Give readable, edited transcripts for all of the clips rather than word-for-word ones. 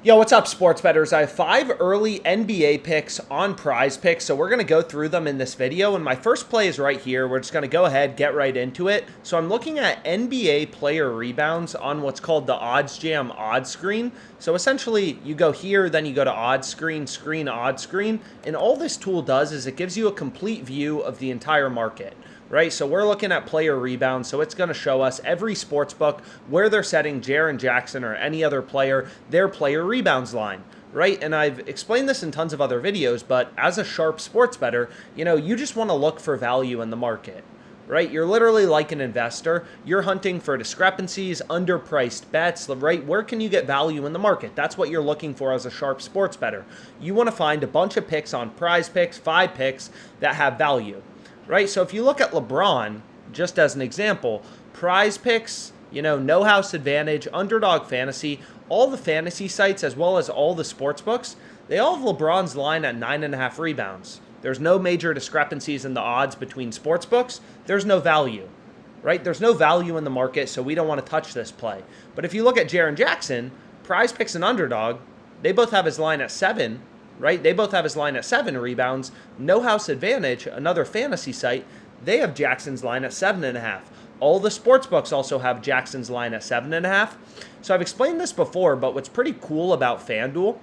Yo, what's up, sports bettors? I have 5 early NBA picks on PrizePicks, so we're going to go through them in this video. And my first play is right here. We're just going to go ahead, get right into it. So I'm looking at NBA player rebounds on what's called the OddsJam Odds Screen. So essentially, you go here, then you go to Odds Screen, Odds Screen, and all this tool does is it gives you a complete view of the entire market. Right, so we're looking at player rebounds, so it's going to show us every sports book where they're setting Jaren Jackson or any other player, their player rebounds line, right? And I've explained this in tons of other videos, but as a sharp sports bettor, you just want to look for value in the market, right? You're literally like an investor. You're hunting for discrepancies, underpriced bets, right? Where can you get value in the market? That's what you're looking for as a sharp sports bettor. You want to find a bunch of picks on PrizePicks, 5 picks that have value. Right, so if you look at LeBron, just as an example, PrizePicks, No House Advantage, Underdog Fantasy, all the fantasy sites as well as all the sports books, they all have LeBron's line at 9.5 rebounds. There's no major discrepancies in the odds between sports books. There's no value, right? There's no value in the market, so we don't want to touch this play. But if you look at Jaren Jackson, PrizePicks and Underdog, they both have his line at 7. Right? They both have his line at 7 rebounds. No House Advantage, another fantasy site, they have Jackson's line at 7.5. All the sportsbooks also have Jackson's line at 7.5. So I've explained this before, but what's pretty cool about FanDuel,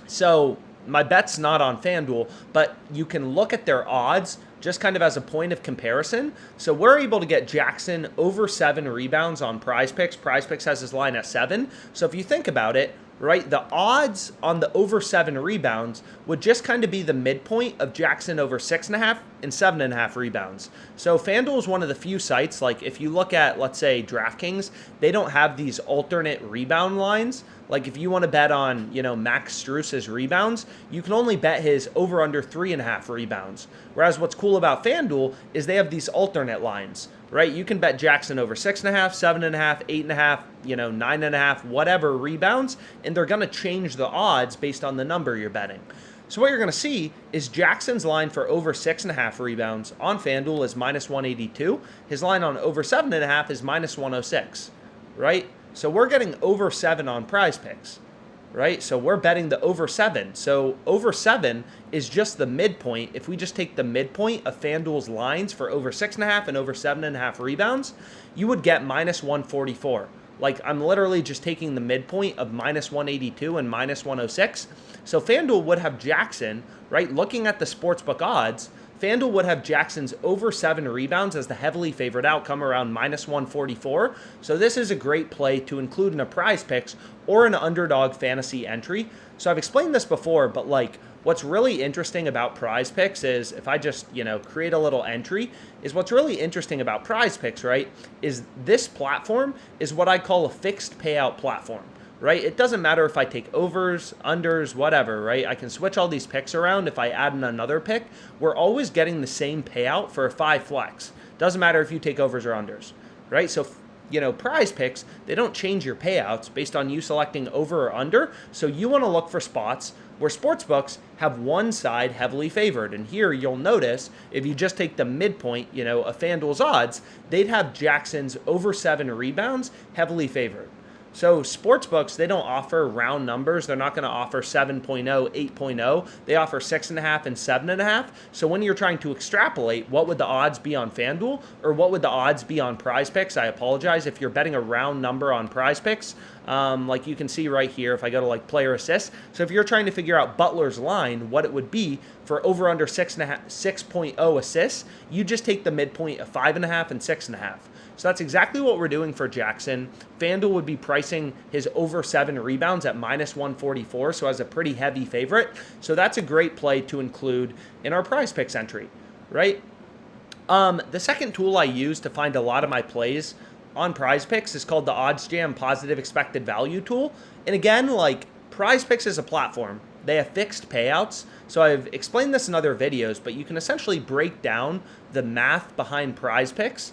so my bet's not on FanDuel, but you can look at their odds just kind of as a point of comparison. So we're able to get Jackson over 7 rebounds on PrizePicks. PrizePicks has his line at 7. So if you think about it, right, the odds on the over 7 rebounds would just kind of be the midpoint of Jackson over 6.5 and 7.5 rebounds. So FanDuel is one of the few sites, like if you look at, let's say, DraftKings, they don't have these alternate rebound lines. Like if you want to bet on, Max Strus's rebounds, you can only bet his over under 3.5 rebounds. Whereas what's cool about FanDuel is they have these alternate lines, right? You can bet Jackson over 6.5, 7.5, 8.5, 9.5, whatever rebounds, and they're going to change the odds based on the number you're betting. So what you're going to see is Jackson's line for over 6.5 rebounds on FanDuel is minus 182. His line on over 7.5 is minus 106, right? So we're getting over 7 on PrizePicks, right? So we're betting the over 7. So over 7 is just the midpoint. If we just take the midpoint of FanDuel's lines for over 6.5 and over 7.5 rebounds, you would get minus 144. Like I'm literally just taking the midpoint of minus 182 and minus 106. So FanDuel would have Jackson, right? Looking at the sportsbook odds, FanDuel would have Jackson's over 7 rebounds as the heavily favored outcome around minus 144. So this is a great play to include in a PrizePicks or an underdog fantasy entry. So I've explained this before, but what's really interesting about PrizePicks is if I just, create a little entry, is what's really interesting about PrizePicks, right, is this platform is what I call a fixed payout platform. Right? It doesn't matter if I take overs, unders, whatever, right? I can switch all these picks around. If I add in another pick, we're always getting the same payout for a 5 flex. Doesn't matter if you take overs or unders, right? So, PrizePicks, they don't change your payouts based on you selecting over or under. So you want to look for spots where sportsbooks have one side heavily favored. And here you'll notice if you just take the midpoint, of FanDuel's odds, they'd have Jackson's over 7 rebounds heavily favored. So sportsbooks, they don't offer round numbers. They're not going to offer 7.0, 8.0. They offer 6.5 and 7.5. So when you're trying to extrapolate, what would the odds be on FanDuel or what would the odds be on PrizePicks? I apologize if you're betting a round number on PrizePicks. Like you can see right here, if I go to player assists. So if you're trying to figure out Butler's line, what it would be for over under 6.0 assists, you just take the midpoint of 5.5 and 6.5. So that's exactly what we're doing for Jackson. FanDuel would be pricing his over 7 rebounds at minus 144, so as a pretty heavy favorite. So that's a great play to include in our PrizePicks entry, right? The second tool I use to find a lot of my plays on PrizePicks is called the OddsJam Positive Expected Value Tool. And again, PrizePicks is a platform. They have fixed payouts. So I've explained this in other videos, but you can essentially break down the math behind PrizePicks,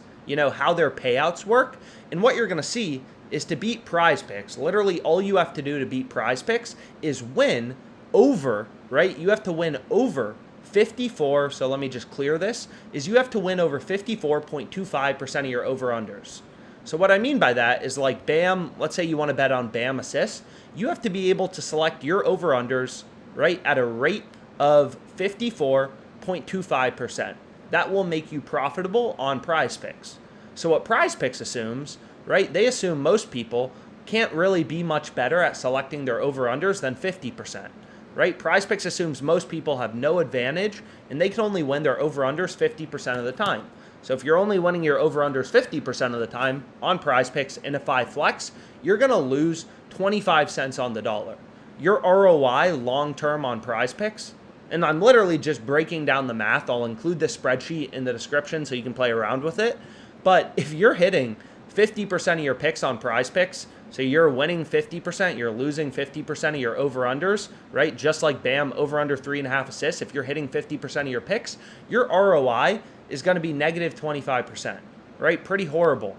how their payouts work. And what you're going to see is to beat PrizePicks, literally all you have to do to beat PrizePicks is win over, right? You have to win over 54, so let me just clear this, is you have to win over 54.25% of your over-unders, So what I mean by that is like Bam, let's say you want to bet on Bam assists, you have to be able to select your over-unders, right, at a rate of 54.25%. That will make you profitable on PrizePicks. So what PrizePicks assumes, right, they assume most people can't really be much better at selecting their over-unders than 50%, right? PrizePicks assumes most people have no advantage and they can only win their over-unders 50% of the time. So if you're only winning your over-unders 50% of the time on PrizePicks in a 5 flex, you're going to lose 25 cents on the dollar. Your ROI long-term on PrizePicks, and I'm literally just breaking down the math. I'll include this spreadsheet in the description so you can play around with it. But if you're hitting 50% of your picks on PrizePicks, so you're winning 50%, you're losing 50% of your over-unders, right? Just like Bam, over-under 3.5 assists. If you're hitting 50% of your picks, your ROI is going to be negative 25%, right? Pretty horrible,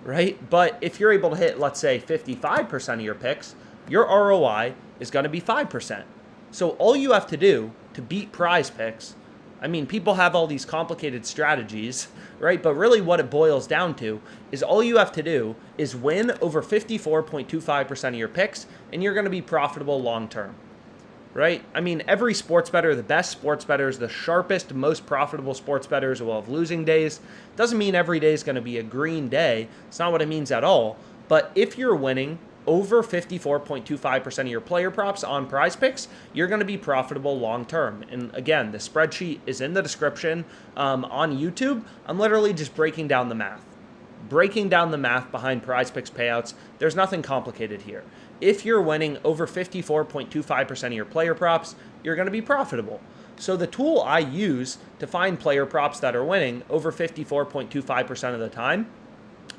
right? But if you're able to hit, let's say, 55% of your picks, your ROI is going to be 5%. So all you have to do to beat PrizePicks, I mean, people have all these complicated strategies, right? But really what it boils down to is all you have to do is win over 54.25% of your picks, and you're going to be profitable long term, right? I mean, every sports bettor, the best sports bettors, the sharpest, most profitable sports bettors will have losing days. Doesn't mean every day is going to be a green day. It's not what it means at all. But if you're winning over 54.25% of your player props on PrizePicks, you're going to be profitable long term. And again, the spreadsheet is in the description on YouTube. I'm literally just breaking down the math. Breaking down the math behind PrizePicks payouts. There's nothing complicated here. If you're winning over 54.25% of your player props, you're going to be profitable. So the tool I use to find player props that are winning over 54.25% of the time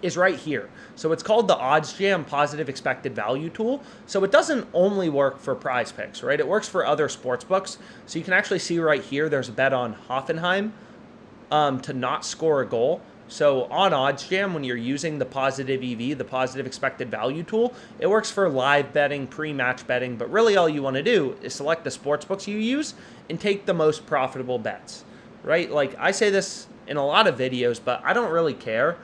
is right here. So it's called the OddsJam Positive Expected Value Tool. So it doesn't only work for PrizePicks, right? It works for other sports books. So you can actually see right here, there's a bet on Hoffenheim to not score a goal. So on OddsJam, when you're using the Positive EV, the Positive Expected Value Tool, it works for live betting, pre-match betting, but really all you want to do is select the sports books you use and take the most profitable bets, right? Like I say this in a lot of videos, but I don't really care.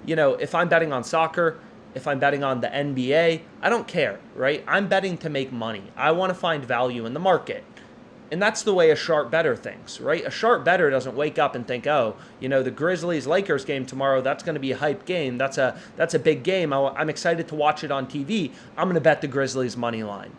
If I'm betting on soccer, if I'm betting on the NBA, I don't care, right? I'm betting to make money. I want to find value in the market. And that's the way a sharp bettor thinks, right? A sharp bettor doesn't wake up and think, the Grizzlies-Lakers game tomorrow, that's going to be a hype game. That's a big game. I'm excited to watch it on TV. I'm going to bet the Grizzlies money line,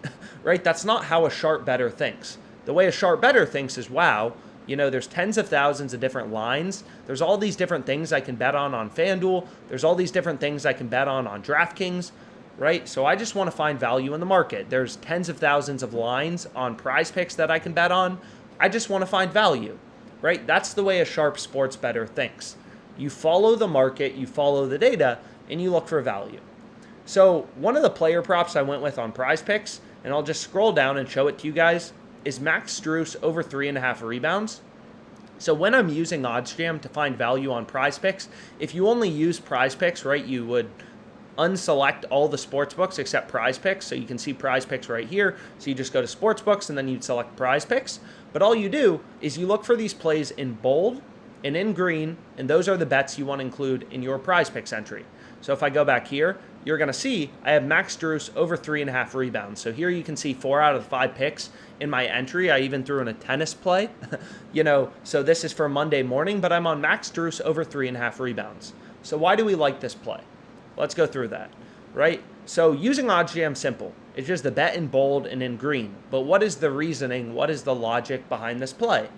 right? That's not how a sharp bettor thinks. The way a sharp bettor thinks is, wow, there's tens of thousands of different lines. There's all these different things I can bet on FanDuel. There's all these different things I can bet on DraftKings, right? So I just want to find value in the market. There's tens of thousands of lines on PrizePicks that I can bet on. I just want to find value, right? That's the way a sharp sports bettor thinks. You follow the market, you follow the data, and you look for value. So one of the player props I went with on PrizePicks, and I'll just scroll down and show it to you guys, is Max Strus over 3.5 rebounds. So when I'm using OddsJam to find value on PrizePicks, if you only use PrizePicks, right, you would unselect all the sports books except PrizePicks. So you can see PrizePicks right here. So you just go to sportsbooks and then you'd select PrizePicks. But all you do is you look for these plays in bold and in green, and those are the bets you want to include in your PrizePicks entry. So if I go back here, you're going to see I have Max Strus over 3.5 rebounds. So here you can see 4 out of the 5 picks in my entry. I even threw in a tennis play, so this is for Monday morning, but I'm on Max Strus over 3.5 rebounds. So why do we like this play? Let's go through that, right? So using OddsJam, simple. It's just the bet in bold and in green. But what is the reasoning? What is the logic behind this play?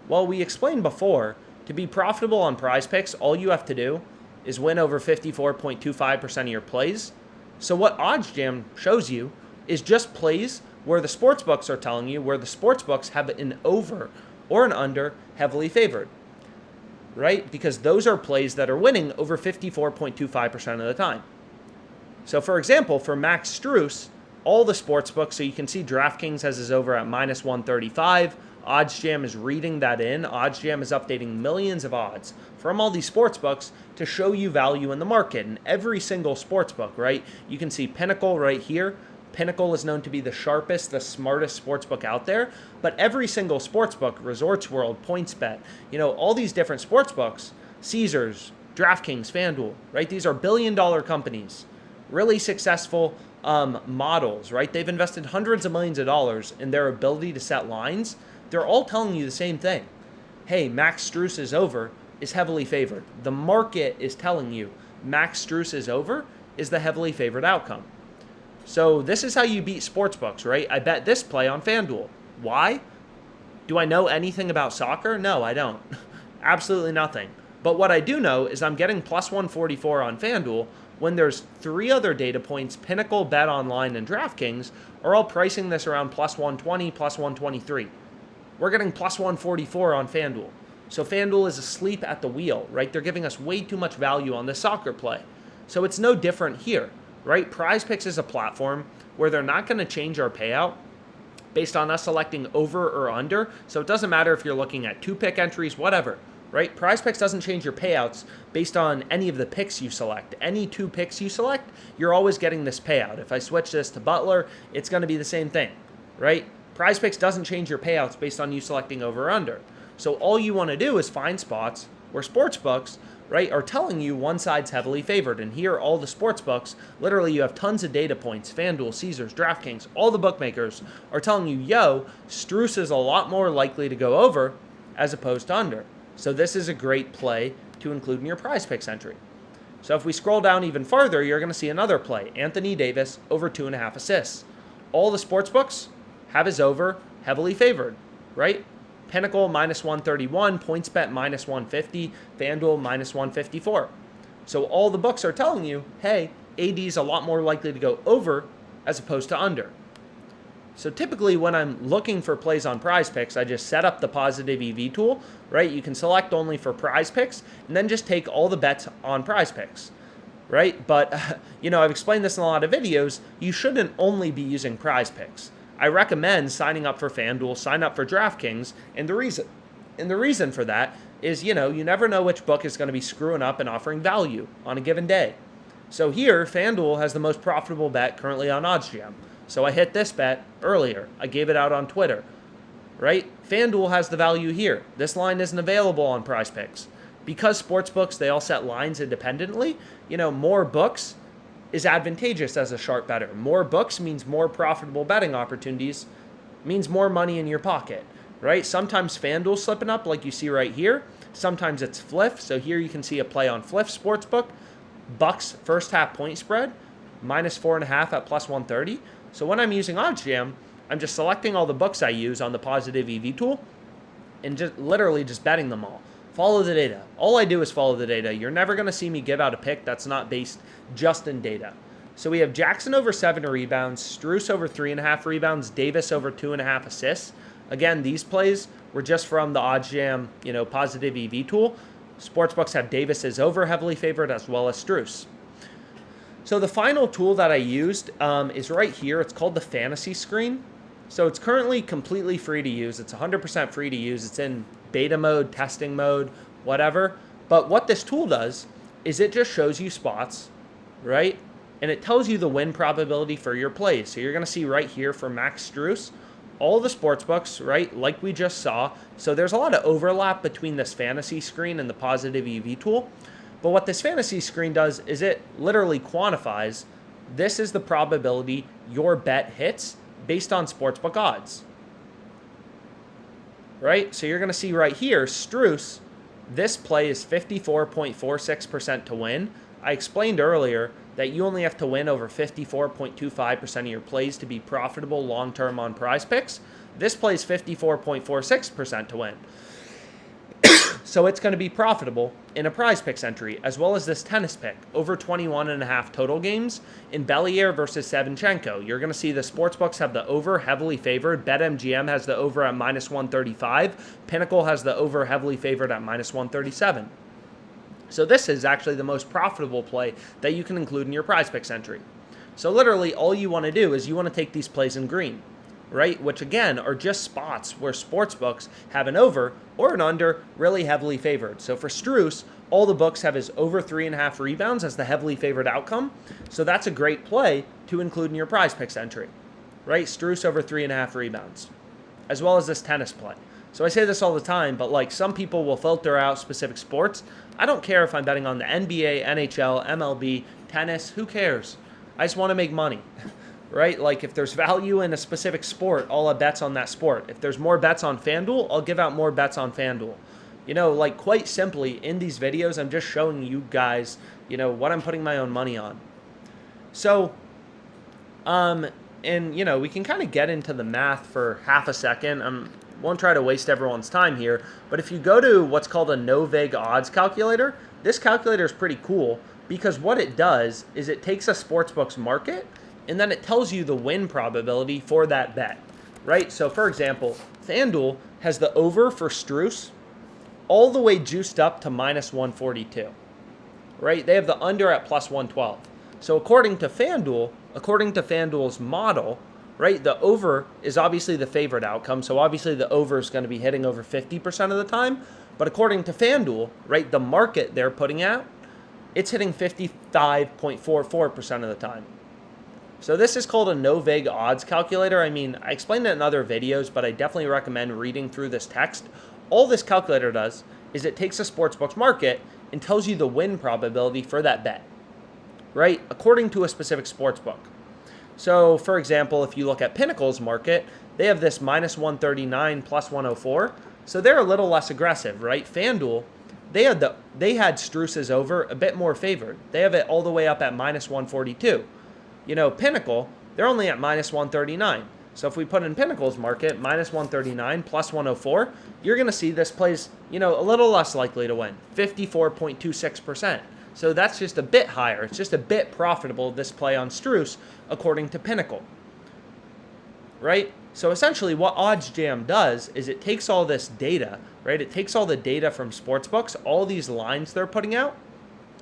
Well, we explained before, to be profitable on PrizePicks, all you have to do is win over 54.25% of your plays. So what OddsJam shows you is just plays where the sportsbooks are telling you, where the sportsbooks have an over or an under heavily favored, right? Because those are plays that are winning over 54.25% of the time. So for example, for Max Strus, all the sportsbooks, so you can see DraftKings has his over at minus 135. OddsJam is reading that in. OddsJam is updating millions of odds from all these sportsbooks to show you value in the market. And every single sportsbook, right? You can see Pinnacle right here. Pinnacle is known to be the sharpest, the smartest sportsbook out there. But every single sportsbook, Resorts World, PointsBet, all these different sportsbooks, Caesars, DraftKings, FanDuel, right? These are billion-dollar companies, really successful models, right? They've invested hundreds of millions of dollars in their ability to set lines. They're all telling you the same thing. Hey, Max Strus is over is heavily favored. The market is telling you Max Strus is over is the heavily favored outcome. So this is how you beat sportsbooks, right? I bet this play on FanDuel. Why? Do I know anything about soccer? No, I don't. Absolutely nothing. But what I do know is I'm getting plus 144 on FanDuel when there's 3 other data points, Pinnacle, BetOnline, and DraftKings, are all pricing this around plus 120, plus 123. We're getting plus 144 on FanDuel. So FanDuel is asleep at the wheel, right? They're giving us way too much value on this soccer play. So it's no different here, right? PrizePicks is a platform where they're not going to change our payout based on us selecting over or under. So it doesn't matter if you're looking at 2-pick entries, whatever, right? PrizePicks doesn't change your payouts based on any of the picks you select. Any 2 picks you select, you're always getting this payout. If I switch this to Butler, it's going to be the same thing, right? PrizePicks doesn't change your payouts based on you selecting over or under. So all you want to do is find spots where sportsbooks, right, are telling you one side's heavily favored. And here, all the sportsbooks, literally you have tons of data points, FanDuel, Caesars, DraftKings, all the bookmakers are telling you, yo, Strus is a lot more likely to go over as opposed to under. So this is a great play to include in your PrizePicks entry. So if we scroll down even farther, you're going to see another play, Anthony Davis over 2.5 assists. All the sportsbooks have his over heavily favored, right? Pinnacle minus 131, PointsBet minus 150, FanDuel minus 154. So all the books are telling you, hey, AD is a lot more likely to go over as opposed to under. So typically when I'm looking for plays on PrizePicks, I just set up the Positive EV Tool, right? You can select only for PrizePicks and then just take all the bets on PrizePicks, right? But, I've explained this in a lot of videos. You shouldn't only be using PrizePicks. I recommend signing up for FanDuel, sign up for DraftKings, and the reason for that is, you never know which book is going to be screwing up and offering value on a given day. So here, FanDuel has the most profitable bet currently on OddsJam. So I hit this bet earlier. I gave it out on Twitter, right? FanDuel has the value here. This line isn't available on PrizePicks. Because sportsbooks, they all set lines independently, more books is advantageous as a sharp bettor. More books means more profitable betting opportunities, means more money in your pocket, right? Sometimes FanDuel's slipping up like you see right here. Sometimes it's Fliff. So here you can see a play on Fliff Sportsbook. Bucks first half point spread, minus 4.5 at plus 130. So when I'm using OddsJam, I'm just selecting all the books I use on the Positive EV Tool and just literally just betting them all. Follow the data. All I do is follow the data. You're never going to see me give out a pick that's not based just in data. So we have Jackson over 7 rebounds, Strus over 3.5 rebounds, Davis over 2.5 assists. Again, these plays were just from the OddsJam, Positive EV Tool. Sportsbooks have Davis as over heavily favored as well as Strus. So the final tool that I used is right here. It's called the Fantasy Screen. So it's currently completely free to use. It's 100% free to use. It's in beta mode, testing mode, whatever. But what this tool does is it just shows you spots, right? And it tells you the win probability for your plays. So you're going to see right here for Max Strus, all the sportsbooks, right, like we just saw. So there's a lot of overlap between this fantasy screen and the Positive EV Tool. But what this fantasy screen does is it literally quantifies this is the probability your bet hits based on sportsbook odds. Right? So you're going to see right here, Strus, this play is 54.46% to win. I explained earlier that you only have to win over 54.25% of your plays to be profitable long-term on PrizePicks. This play is 54.46% to win. So it's going to be profitable in a PrizePicks entry, as well as this tennis pick, over 21.5 total games in Bellier versus Savinchenko. You're going to see the sportsbooks have the over heavily favored. BetMGM has the over at minus 135. Pinnacle has the over heavily favored at minus 137. So this is actually the most profitable play that you can include in your PrizePicks entry. So literally all you want to do is you want to take these plays in green, right? Which again are just spots where sportsbooks have an over or an under really heavily favored. So for Strus, all the books have his over 3.5 rebounds as the heavily favored outcome. So that's a great play to include in your PrizePicks entry, right? Strus over 3.5 rebounds, as well as this tennis play. So I say this all the time, but like some people will filter out specific sports. I don't care if I'm betting on the NBA, NHL, MLB, tennis, who cares? I just want to make money, right? Like if there's value in a specific sport, I'll have bets on that sport. If there's more bets on FanDuel, I'll give out more bets on FanDuel. You know, like quite simply in these videos, I'm just showing you guys, you know, what I'm putting my own money on. So, and you know, we can kind of get into the math for half a second. Won't try to waste everyone's time here, but if you go to what's called a no vig odds calculator, this calculator is pretty cool because what it does is it takes a sportsbook's market and then it tells you the win probability for that bet, right? So for example, FanDuel has the over for Strus all the way juiced up to minus 142, right? They have the under at plus 112. So according to FanDuel's model, right, the over is obviously the favorite outcome. So obviously the over is going to be hitting over 50% of the time. But according to FanDuel, right, the market they're putting out, it's hitting 55.44% of the time. So this is called a no vig odds calculator. I mean, I explained it in other videos, but I definitely recommend reading through this text. All this calculator does is it takes a sportsbook's market and tells you the win probability for that bet, right, according to a specific sportsbook. So, for example, if you look at Pinnacle's market, they have this minus 139 plus 104. So they're a little less aggressive, right? FanDuel, they had Strus's over a bit more favored. They have it all the way up at minus 142. You know, Pinnacle, they're only at minus 139. So if we put in Pinnacle's market, minus 139 plus 104, you're going to see this plays, you know, a little less likely to win, 54.26%. So that's just a bit higher. It's just a bit profitable, this play on Strus, according to Pinnacle, right? So essentially what OddsJam does is it takes all this data, right? It takes all the data from sportsbooks, all these lines they're putting out,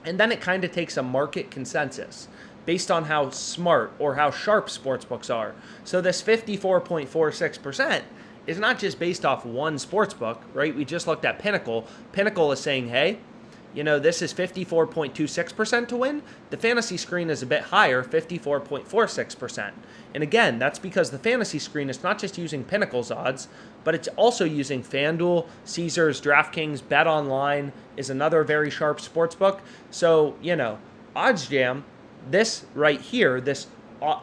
and then it kind of takes a market consensus based on how smart or how sharp sportsbooks are. So this 54.46% is not just based off one sportsbook, right? We just looked at Pinnacle. Pinnacle is saying, hey, you know, this is 54.26% to win. The fantasy screen is a bit higher, 54.46%. And again, that's because the fantasy screen is not just using Pinnacle's odds, but it's also using FanDuel, Caesars, DraftKings, BetOnline is another very sharp sportsbook. So, you know, OddsJam, this right here, this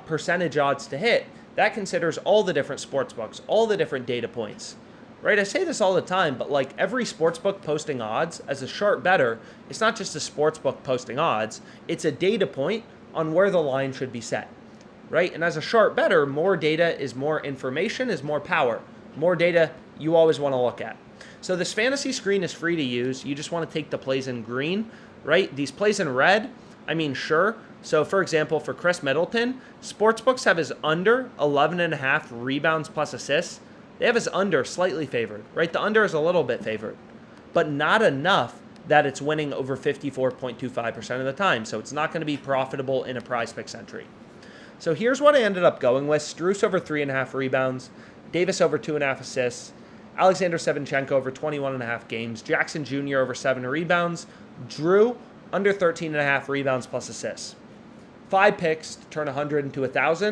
percentage odds to hit, that considers all the different sportsbooks, all the different data points. Right, I say this all the time, but like every sportsbook posting odds, as a sharp bettor, it's not just a sportsbook posting odds, it's a data point on where the line should be set, right? And as a sharp bettor, more data is more information, is more power. More data you always want to look at. So this fantasy screen is free to use. You just want to take the plays in green, right? These plays in red, I mean, sure. So for example, for Chris Middleton, sportsbooks have his under 11.5 rebounds plus assists. They have his under slightly favored, right? The under is a little bit favored, but not enough that it's winning over 54.25% of the time. So it's not going to be profitable in a PrizePicks entry. So here's what I ended up going with. Strus over 3.5 rebounds, Davis over 2.5 assists, Alexander Sevenchenko over 21.5 games, Jackson Jr. over 7 rebounds, Drew under 13.5 rebounds plus assists. 5 picks to turn 100 into 1,000.